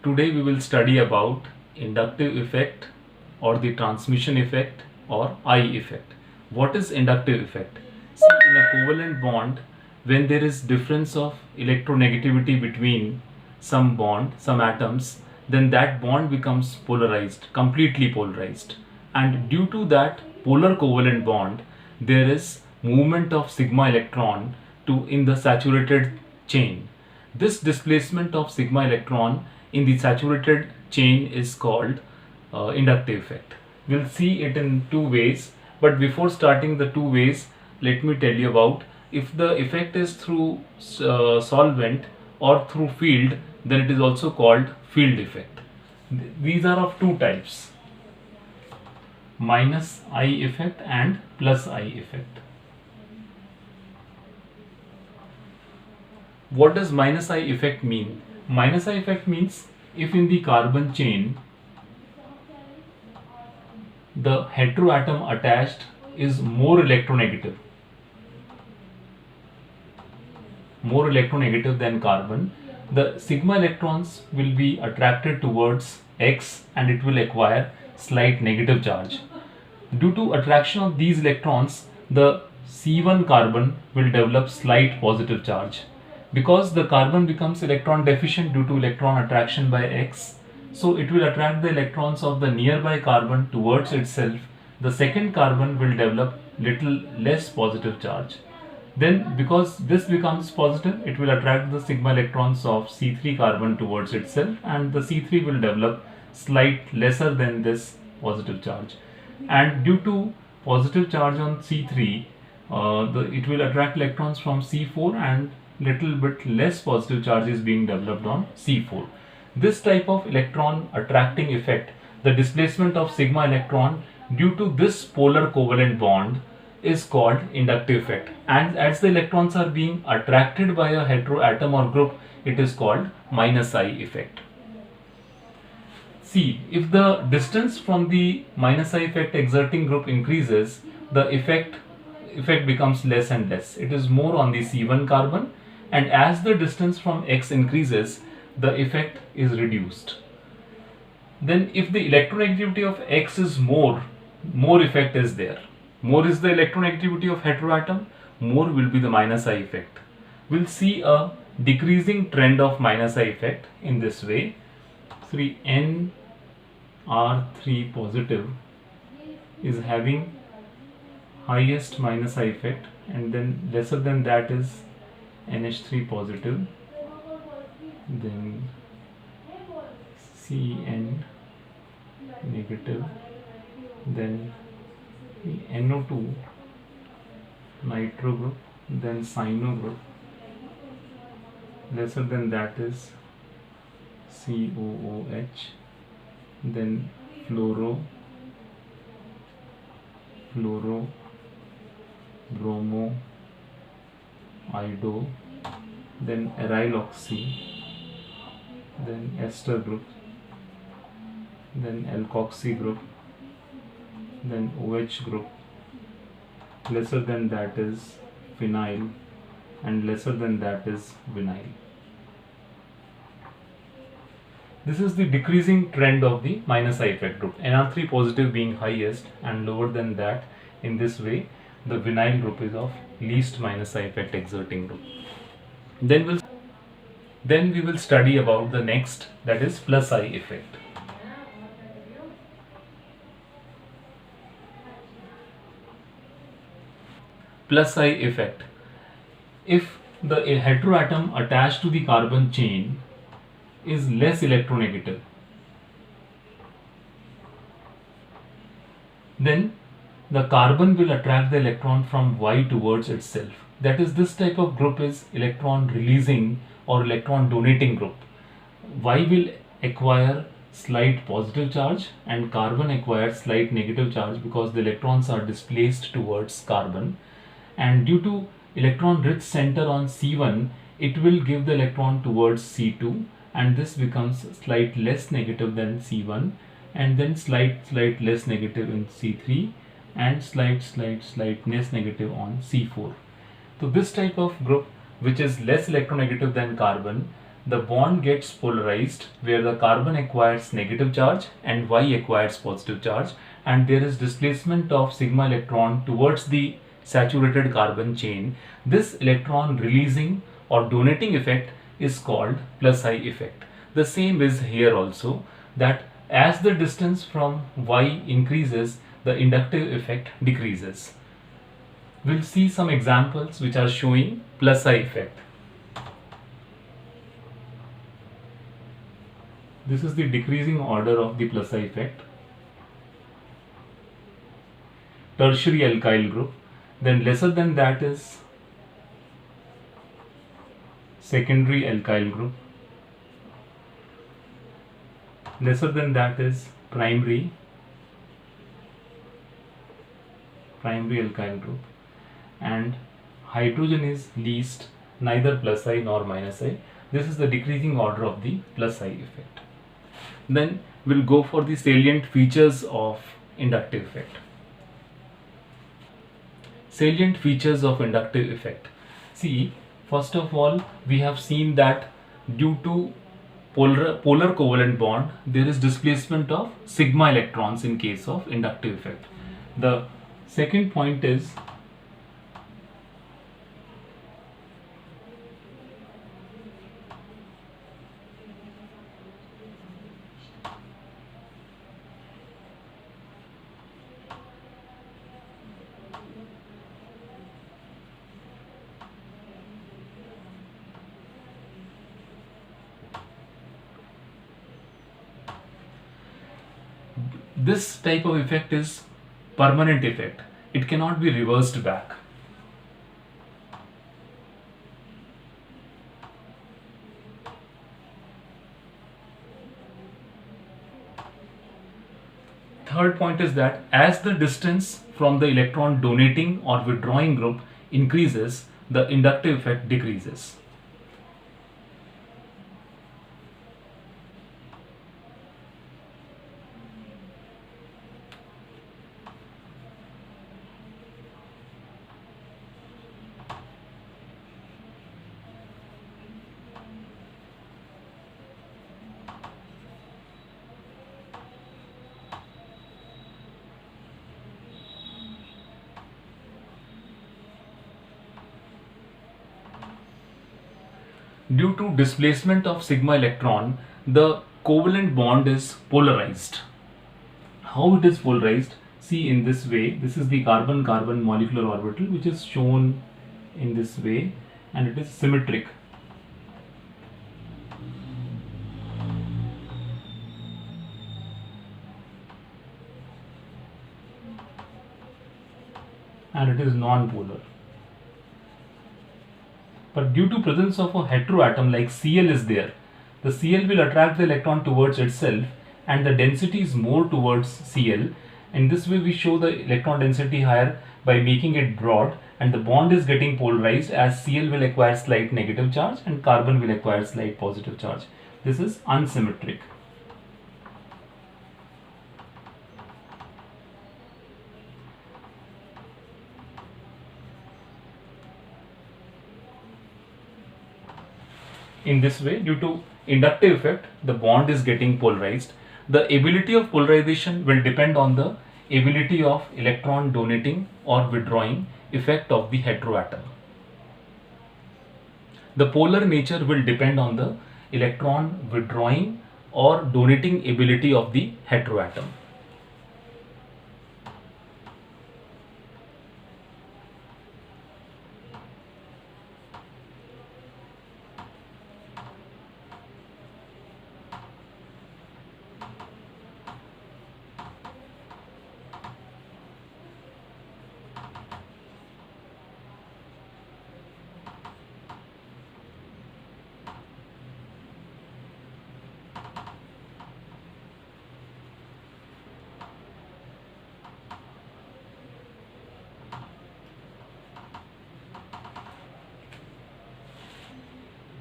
Today we will study about inductive effect or the transmission effect or I effect. What is inductive effect? See, in a covalent bond, when there is difference of electronegativity between some atoms, then that bond becomes polarized, completely polarized. And due to that polar covalent bond, there is movement of sigma electron to in the saturated chain. This displacement of sigma electron in the saturated chain is called inductive effect. We'll see it in two ways, but before starting the two ways, let me tell you about if the effect is through solvent or through field, then it is also called field effect. These are of two types, minus I effect and plus I effect. What does minus I effect mean? Minus I effect means if in the carbon chain the heteroatom attached is more electronegative than carbon, the sigma electrons will be attracted towards X and it will acquire slight negative charge. Due to attraction of these electrons, the C1 carbon will develop slight positive charge. Because the carbon becomes electron deficient due to electron attraction by X, so it will attract the electrons of the nearby carbon towards itself. The second carbon will develop little less positive charge. Then because this becomes positive, it will attract the sigma electrons of C3 carbon towards itself, and the C3 will develop slight lesser than this positive charge. And due to positive charge on C3, it will attract electrons from C4 and little bit less positive charge is being developed on C4. This type of electron attracting effect, the displacement of sigma electron due to this polar covalent bond, is called inductive effect. And as the electrons are being attracted by a heteroatom or group, it is called minus I effect. See, if the distance from the minus I effect exerting group increases, the effect becomes less and less. It is more on the C1 carbon, and as the distance from X increases, the effect is reduced. Then if the electronegativity of X is more effect is there. More is the electronegativity of heteroatom, more will be the minus I effect. We'll see a decreasing trend of minus I effect in this way. 3N R3 positive is having highest minus I effect, and then lesser than that is NH3 positive, then Cn negative, then NO2 nitro group, then cyano group, lesser than that is COOH, then fluoro, bromo, ido, then aryl oxy, then ester group, then alkoxy group, then OH group, lesser than that is phenyl, and lesser than that is vinyl. This is the decreasing trend of the minus I effect group, NR3 positive being highest and lower than that. In this way, the vinyl group is of least minus I effect exerting group. Then we will study about the next, that is plus I effect. Plus I effect. If the heteroatom attached to the carbon chain is less electronegative, then the carbon will attract the electron from Y towards itself. That is, this type of group is electron releasing or electron donating group. Y will acquire slight positive charge and carbon acquires slight negative charge because the electrons are displaced towards carbon, and due to electron rich center on C1, it will give the electron towards C2, and this becomes slight less negative than C1, and then slight less negative in C3, and slight less negative on C4. So this type of group, which is less electronegative than carbon, the bond gets polarized where the carbon acquires negative charge and Y acquires positive charge, and there is displacement of sigma electron towards the saturated carbon chain. This electron releasing or donating effect is called plus I effect. The same is here also, that as the distance from Y increases, the inductive effect decreases. We'll see some examples which are showing plus I effect. This is the decreasing order of the plus I effect. Tertiary alkyl group. Then lesser than that is secondary alkyl group. Lesser than that is primary alkyl group. And hydrogen is least, neither plus I nor minus I. This is the decreasing order of the plus I effect. Then we'll go for the salient features of inductive effect. Salient features of inductive effect. See, first of all, we have seen that due to polar covalent bond, there is displacement of sigma electrons in case of inductive effect. The second point is this type of effect is permanent effect. It cannot be reversed back. Third point is that as the distance from the electron donating or withdrawing group increases, the inductive effect decreases. Due to displacement of sigma electron, the covalent bond is polarized. How it is polarized? See, in this way, this is the carbon-carbon molecular orbital, which is shown in this way, and it is symmetric. And it is non-polar. But due to presence of a heteroatom like Cl is there, the Cl will attract the electron towards itself, and the density is more towards Cl. In this way we show the electron density higher by making it broad, and the bond is getting polarized as Cl will acquire slight negative charge and carbon will acquire slight positive charge. This is unsymmetric. In this way, due to inductive effect, the bond is getting polarized. The ability of polarization will depend on the ability of electron donating or withdrawing effect of the heteroatom. The polar nature will depend on the electron withdrawing or donating ability of the heteroatom.